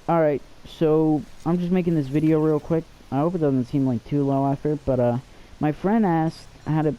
Alright, so I'm just making this video real quick. I hope it doesn't seem like too low effort, but my friend asked how to,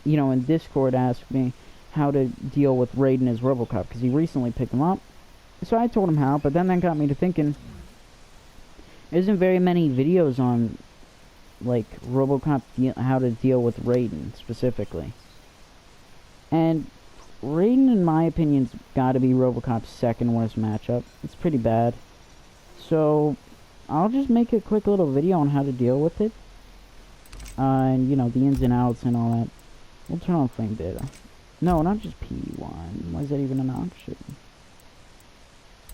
in Discord asked me how to deal with Raiden as Robocop, because he recently picked him up. So I told him how, but then that got me to thinking, there isn't very many videos on, like, Robocop, how to deal with Raiden, specifically. And Raiden, in my opinion, has got to be Robocop's second worst matchup. It's pretty bad. So, I'll just make a quick little video on how to deal with it. And, the ins and outs and all that. We'll turn on frame data. No, not just P1. Why is that even an option?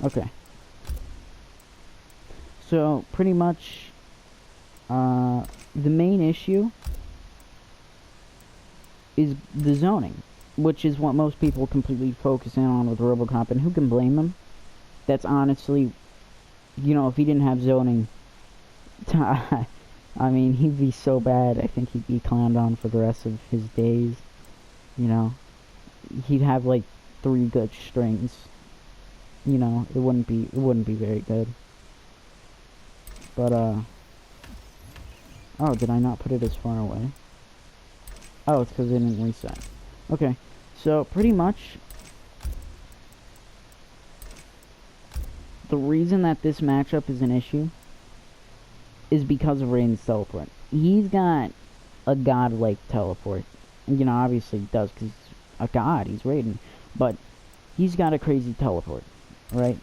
Okay. So, pretty much, the main issue is the zoning, which is what most people completely focus in on with Robocop, and who can blame them? That's honestly, if he didn't have zoning, I mean, he'd be so bad, I think he'd be clowned on for the rest of his days, He'd have, like, 3 good strings, it wouldn't be very good. But, oh, did I not put it as far away? Oh, it's because it didn't reset. Okay, so, pretty much, the reason that this matchup is an issue is because of Raiden's teleport. He's got a godlike teleport. Obviously he does, because he's a god, he's Raiden. But he's got a crazy teleport, right?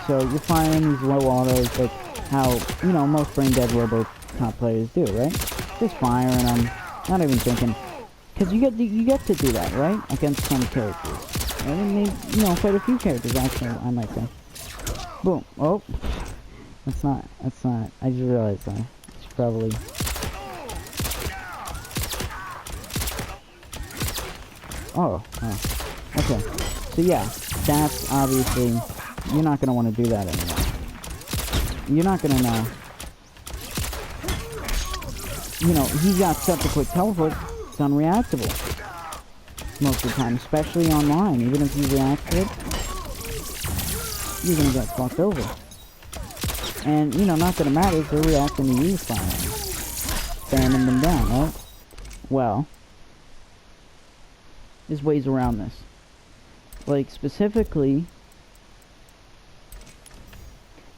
So you're firing these low autos, like how, most brain-dead Robocop players do, right? Just firing them, not even thinking. Because you get to do that, right? Against some characters. And they, quite a few characters, actually, I might say. Boom. Oh. That's not, I just realized that. It's probably... Oh. Okay. So yeah, that's obviously... You're not going to want to do that anymore. You're not going to know. He's got such a quick teleport, it's unreactable. Most of the time, especially online. Even if you react to it, you're going to get fucked over. And, not that it matters, they're reacting to you firing. Spamming them down, right? Well, there's ways around this. Like, specifically...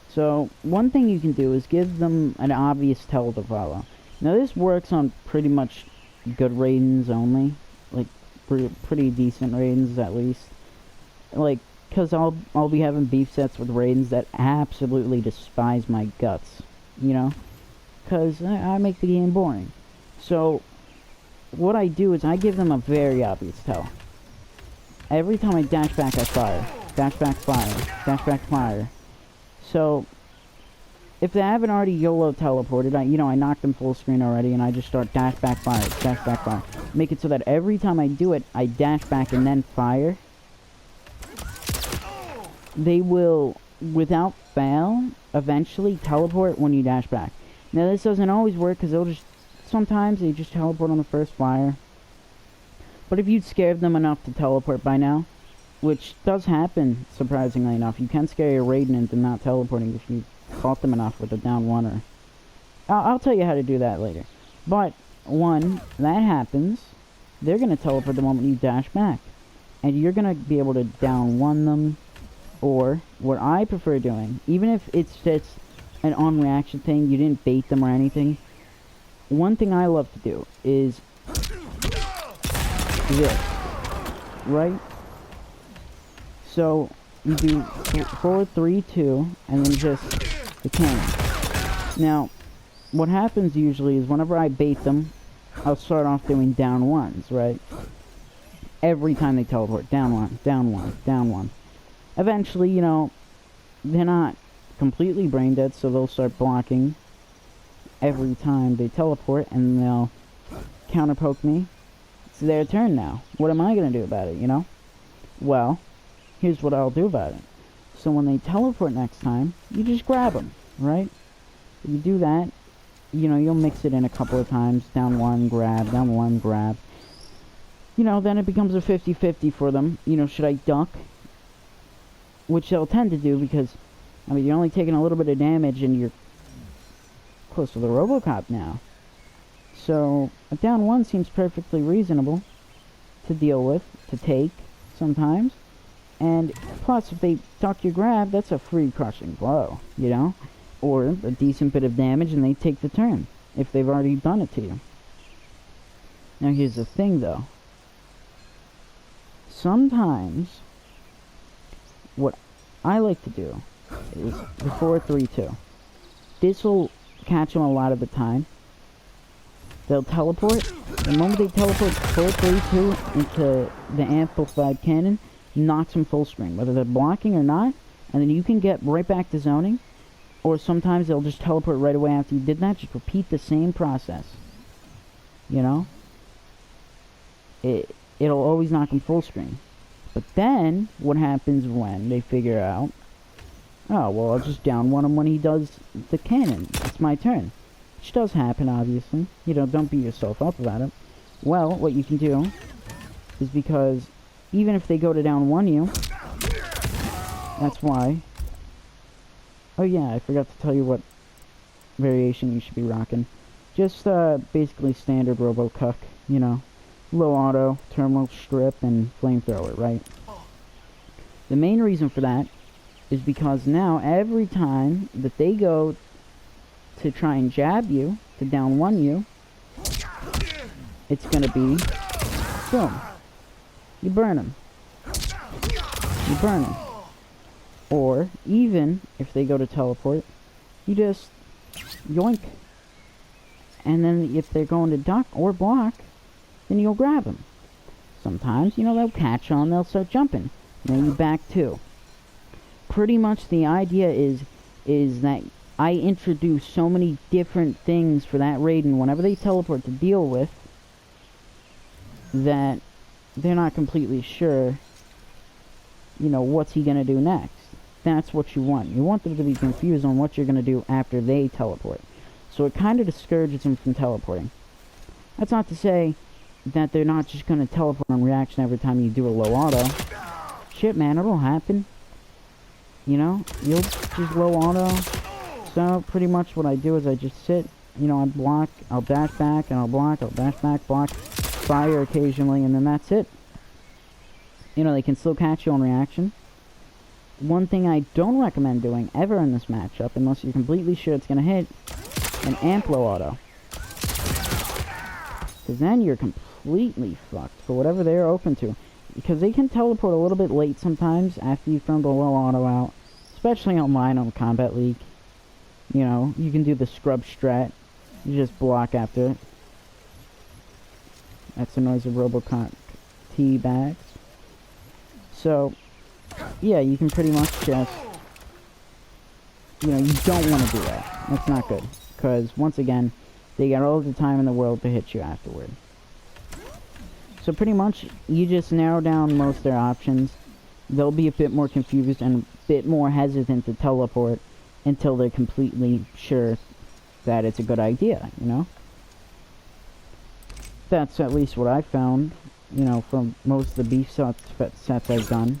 So, one thing you can do is give them an obvious tell to follow. Now, this works on pretty much good Raidens only. Like, pretty decent Raidens, at least. Like, because I'll be having beef sets with Raidens that absolutely despise my guts. Because I make the game boring. So, what I do is I give them a very obvious tell. Every time I dash back, I fire. Dash back, fire. Dash back, fire. So, if they haven't already YOLO teleported, I knocked them full screen already, and I just start dash back, fire, dash back, fire. Make it so that every time I do it, I dash back and then fire. They will, without fail, eventually teleport when you dash back. Now, this doesn't always work, because sometimes they just teleport on the first fire. But if you'd scared them enough to teleport by now, which does happen, surprisingly enough. You can scare your Raiden into not teleporting if you caught them enough with a down one. I'll tell you how to do that later. But, one, that happens. They're going to teleport the moment you dash back. And you're going to be able to down one them. Or, what I prefer doing, even if it's just an on-reaction thing, you didn't bait them or anything. One thing I love to do is this. Right? So, you do 4, 3, 2, and then just the cannon. Now, what happens usually is whenever I bait them, I'll start off doing down ones, right? Every time they teleport, down one, down one, down one. Eventually, they're not completely brain dead, so they'll start blocking every time they teleport, and they'll counter-poke me. It's their turn now. What am I going to do about it, Well... Here's what I'll do about it. So when they teleport next time, you just grab them, right? You do that, you'll mix it in a couple of times. Down one, grab, down one, grab. Then it becomes a 50-50 for them. Should I duck? which they'll tend to do because, I mean, you're only taking a little bit of damage and you're close to the Robocop now. So, a down 1 seems perfectly reasonable to deal with, to take, sometimes. And plus, if they duck your grab, that's a free crushing blow, you know? Or a decent bit of damage and they take the turn, if they've already done it to you. Now here's the thing though. Sometimes, what I like to do is the 4-3-2. This will catch them a lot of the time. They'll teleport. The moment they teleport 4-3-2 into the amplified cannon, knocks them full screen, whether they're blocking or not, and then you can get right back to zoning. Or sometimes they'll just teleport right away after you did that. Just repeat the same process. You know? It'll always knock them full screen. But then, what happens when they figure out, oh, well, I'll just down 1 him when he does the cannon. It's my turn. Which does happen, obviously. You know, don't beat yourself up about it. Well, what you can do is because even if they go to down 1 you, that's why. Oh yeah, I forgot to tell you what variation you should be rocking. Just basically standard Robocop, you know. Low auto, terminal strip, and flamethrower, right? The main reason for that is because now every time that they go to try and jab you, to down 1 you, it's gonna be, boom. You burn them. You burn them. Or, even if they go to teleport, you just yoink. And then if they're going to duck or block, then you'll grab them. Sometimes, you know, they'll catch on, they'll start jumping. And then you back 2. Pretty much the idea is that I introduce so many different things for that Raiden whenever they teleport to deal with, that they're not completely sure, you know, what's he gonna do next. That's what you want. You want them to be confused on what you're gonna do after they teleport. So it kind of discourages them from teleporting. That's not to say that they're not just gonna teleport on reaction every time you do a low auto. Shit, man, it'll happen. You know, you'll just low auto. So pretty much what I do is I just sit, you know, I block, I'll dash back, and I'll block, I'll dash back, block, fire occasionally, and then that's it. You know, they can still catch you on reaction. One thing I don't recommend doing ever in this matchup, unless you're completely sure it's going to hit, an Amplo auto. Because then you're completely fucked for whatever they're open to. Because they can teleport a little bit late sometimes after you've thrown the low auto out. Especially online on Combat League. You know, you can do the scrub strat. You just block after it. That's the noise of Robocop tea bags. So, yeah, you can pretty much just, you know, you don't want to do that. That's not good. Because, once again, they got all the time in the world to hit you afterward. So pretty much, you just narrow down most of their options. They'll be a bit more confused and a bit more hesitant to teleport until they're completely sure that it's a good idea, you know? That's at least what I found, you know, from most of the beef sets I've done.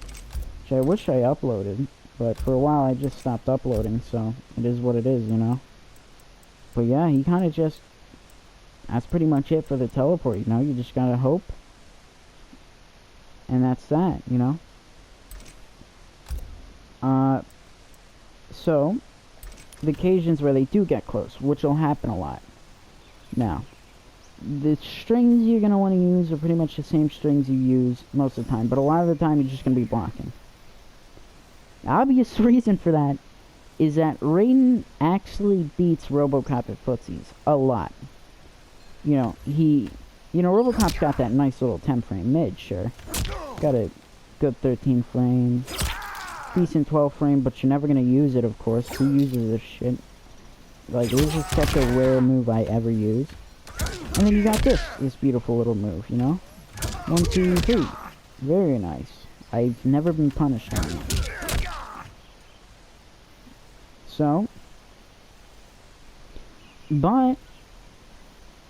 Which I wish I uploaded, but for a while I just stopped uploading, so it is what it is, you know? But yeah, he kind of just, that's pretty much it for the teleport, you know? You just gotta hope. And that's that, you know? So, the occasions where they do get close, which will happen a lot. Now, the strings you're going to want to use are pretty much the same strings you use most of the time, but a lot of the time you're just going to be blocking. The obvious reason for that is that Raiden actually beats Robocop at footsies a lot. You know, Robocop's got that nice little 10 frame mid, sure. Got a good 13 frame, decent 12 frame, but you're never going to use it, of course. Who uses this shit? Like, this is such a rare move I ever use. And then you got this beautiful little move, you know? 1, 2, 3. Very nice. I've never been punished on it. So, but,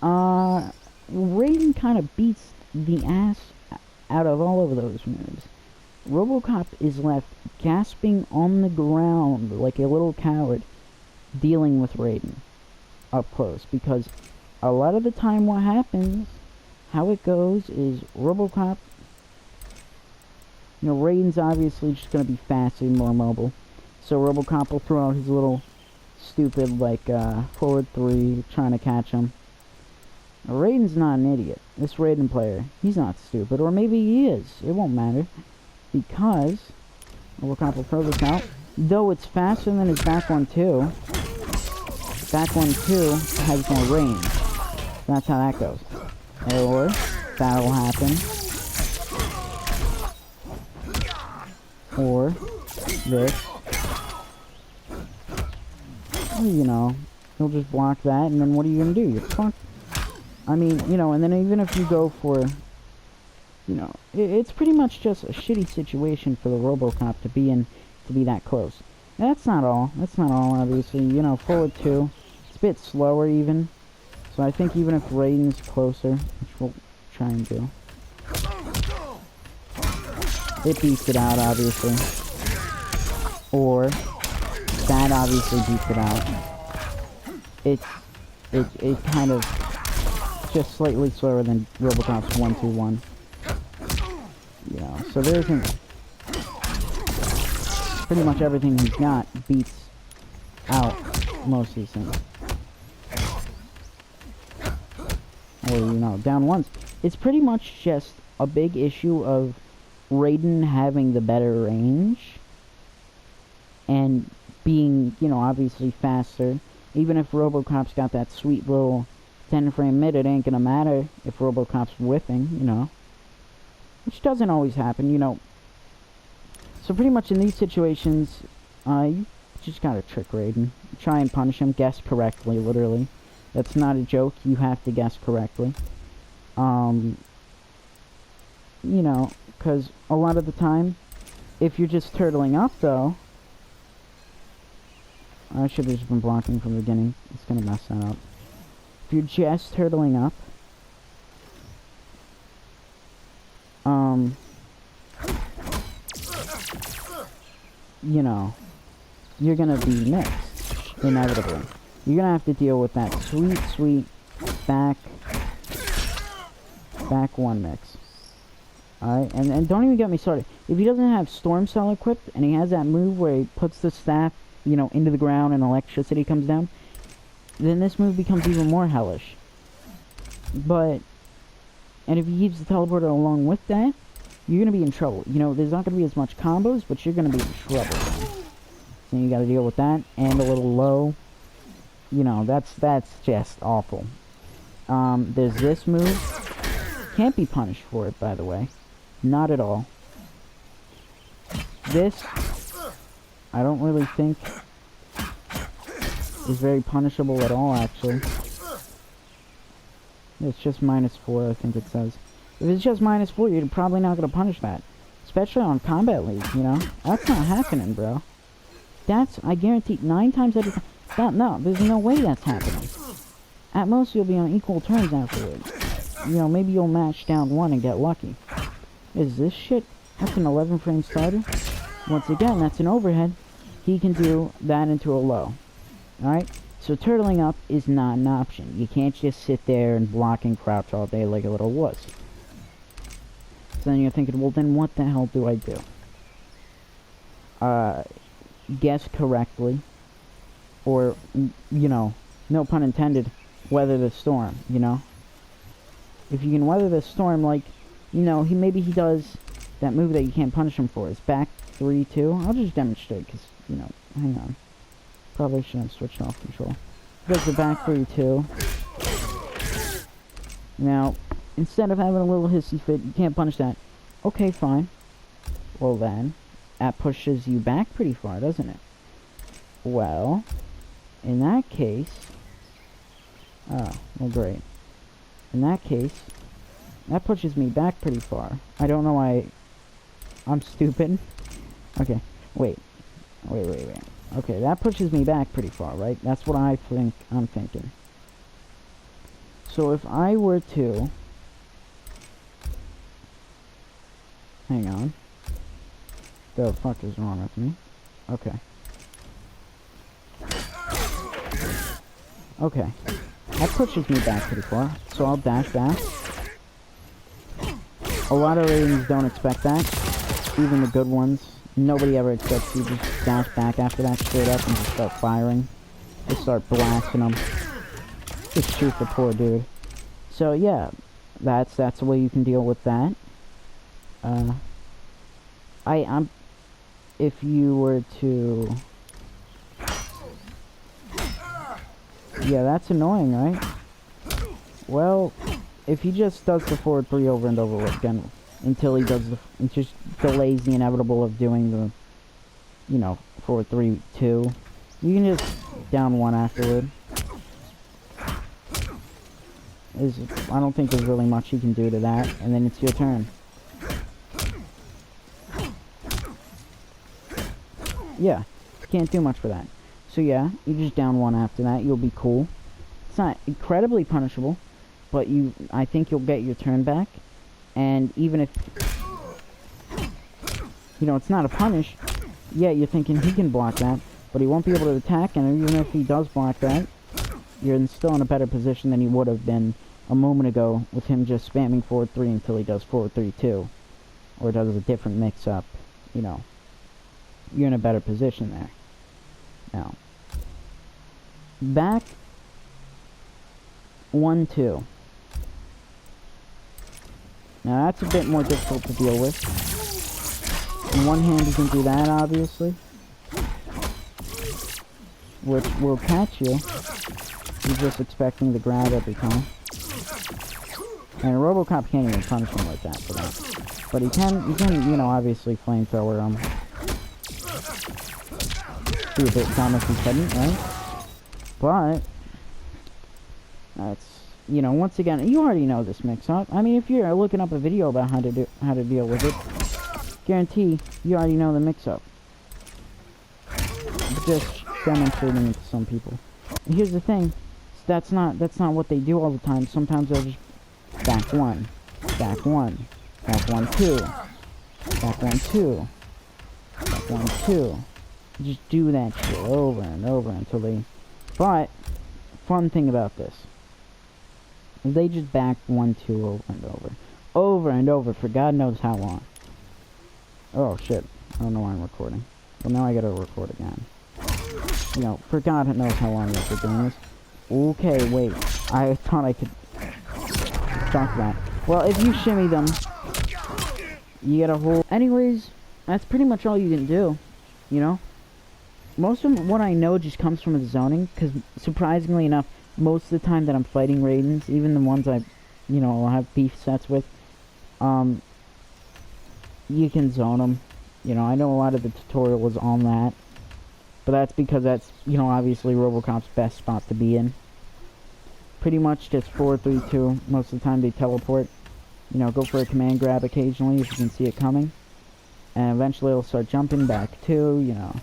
Raiden kind of beats the ass out of all of those moves. Robocop is left gasping on the ground like a little coward dealing with Raiden up close, because a lot of the time what happens, how it goes is Robocop, you know, Raiden's obviously just going to be faster and more mobile, so Robocop will throw out his little stupid, like, forward 3, trying to catch him. Now, Raiden's not an idiot. This Raiden player, he's not stupid, or maybe he is. It won't matter, because Robocop will throw this out, though it's faster than his back one too. Back one too has more range. That's how that goes. Or that'll happen. Or this. Well, you know, he'll just block that, and then what are you gonna do? You're fucked. I mean, you know, and then even if you go for, you know, it's pretty much just a shitty situation for the Robocop to be in, to be that close. That's not all. That's not all, obviously. You know, forward 2. It's a bit slower, even. So I think even if Raiden's closer, which we'll try and do, it beats it out, obviously. Or that obviously beats it out. It's kind of just slightly slower than Robocop's 1-2-1. You know, so there isn't... Pretty much everything he's got beats out most of these things. Or, you know, down ones. It's pretty much just a big issue of Raiden having the better range. And being, you know, obviously faster. Even if Robocop's got that sweet little 10-frame mid, it ain't gonna matter if Robocop's whipping, you know. Which doesn't always happen, you know. So pretty much in these situations, you just gotta trick Raiden. Try and punish him, guess correctly, literally. That's not a joke, you have to guess correctly. You know, because a lot of the time, if you're just turtling up, though... I should have just been blocking from the beginning. It's gonna mess that up. If you're just turtling up... you know, you're gonna be mixed, inevitably. You're gonna have to deal with that sweet back one mix. Alright, and don't even get me started. If he doesn't have Storm Cell equipped, and he has that move where he puts the staff, you know, into the ground and electricity comes down, then this move becomes even more hellish. But, and if he keeps the teleporter along with that, you're gonna be in trouble. You know, there's not gonna be as much combos, but you're gonna be in trouble. So you gotta deal with that, and a little low. You know, that's just awful. There's this move. Can't be punished for it, by the way. Not at all. This, I don't really think is very punishable at all, actually. It's just -4, I think it says. If it's just -4, you're probably not gonna punish that. Especially on Combat League, you know? That's not happening, bro. That's, I guarantee, 9 times out of 10... No, there's no way that's happening. At most, you'll be on equal terms afterwards. You know, maybe you'll match down 1 and get lucky. Is this shit? That's an 11-frame starter? Once again, that's an overhead. He can do that into a low. Alright? So turtling up is not an option. You can't just sit there and block and crouch all day like a little wuss. So then you're thinking, well then what the hell do I do? Guess correctly. Or, you know, no pun intended, weather the storm, you know? If you can weather the storm, like, you know, maybe he does that move that you can't punish him for. It's back 3-2. I'll just demonstrate, because, you know, hang on. Probably shouldn't have switched off control. He does the back 3-2. Now, instead of having a little hissy fit, you can't punish that. Okay, fine. Well then, that pushes you back pretty far, doesn't it? Well, in that case... Oh, well great. In that case, that pushes me back pretty far. I don't know why... I'm stupid. Okay, wait. Okay, that pushes me back pretty far, right? That's what I think I'm thinking. So if I were to... Hang on. The fuck is wrong with me? Okay. Okay. That pushes me back pretty far, so I'll dash back. A lot of Raidens don't expect that. Even the good ones. Nobody ever expects you to just dash back after that straight up and just start firing. Just start blasting them. Just shoot the poor dude. So yeah, that's the way you can deal with that. If you were to... Yeah, that's annoying, right? Well, if he just does the forward 3 over and over again until he does it just delays the inevitable of doing the, you know, forward 3, 2, you can just down 1 afterward. I don't think there's really much you can do to that, and then it's your turn. Yeah, can't do much for that. So yeah, you just down 1 after that, you'll be cool. It's not incredibly punishable, but I think you'll get your turn back. And even if, you know, it's not a punish, yeah, you're thinking he can block that, but he won't be able to attack, and even if he does block that, you're still in a better position than he would have been a moment ago with him just spamming forward 3 until he does forward 3, 2. Or does a different mix-up, you know. You're in a better position there. Now, back 1, 2. Now that's a bit more difficult to deal with. In one hand you can do that, obviously, which will catch you. You're just expecting the grab every time. And Robocop can't even punish him like that for that. But he can, you know, obviously flamethrower him. Be a bit dumb if he couldn't, right? But that's, you know, once again, you already know this mix-up. I mean, if you're looking up a video about how to deal with it, guarantee you already know the mix-up. Just demonstrating it to some people. And here's the thing, that's not what they do all the time. Sometimes they'll just back 1, back 1, back 1, 2, back 1, 2, back 1, 2. Just do that shit over and over until they... But, fun thing about this, they just back 1, 2 over and over. Over and over for God knows how long. Oh shit, I don't know why I'm recording. Well, now I gotta record again. You know, for God knows how long I've been doing this. Okay, wait, I thought I could talk that. Well, if you shimmy them, you get a whole... Anyways, that's pretty much all you can do, you know? Most of what I know just comes from the zoning, because surprisingly enough, most of the time that I'm fighting Raidens, even the ones I, you know, will have beef sets with, you can zone them. You know, I know a lot of the tutorial is on that, but that's because that's, you know, obviously Robocop's best spot to be in. Pretty much just 4, 3, 2. Most of the time they teleport. You know, go for a command grab occasionally if you can see it coming, and eventually it'll start jumping back 2. You know.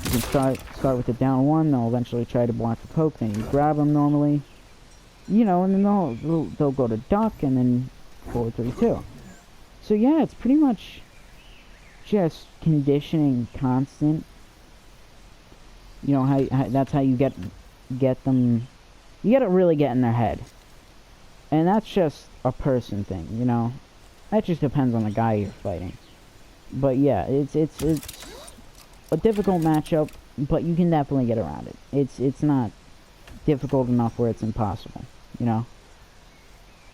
You can start with the down 1, they'll eventually try to block the poke, then you grab them normally. You know, and then they'll go to duck, and then 4, 3, 2. So yeah, it's pretty much just conditioning constant. You know, how that's how you get them, you gotta really get in their head. And that's just a person thing, you know. That just depends on the guy you're fighting. But yeah, it's a difficult matchup, but you can definitely get around it. It's not difficult enough where it's impossible, you know.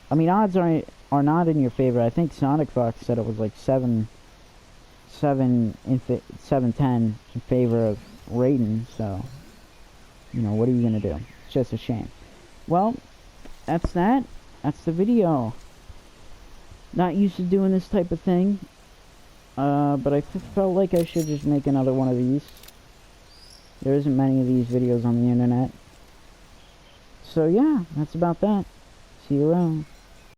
I mean, odds are not in your favor. I think Sonic Fox said it was like 7-10 in favor of Raiden, so, you know, what are you gonna do? It's just a shame. Well, that's that. That's the video. Not used to doing this type of thing. But I felt like I should just make another one of these. There isn't many of these videos on the internet. So yeah, that's about that. See you around.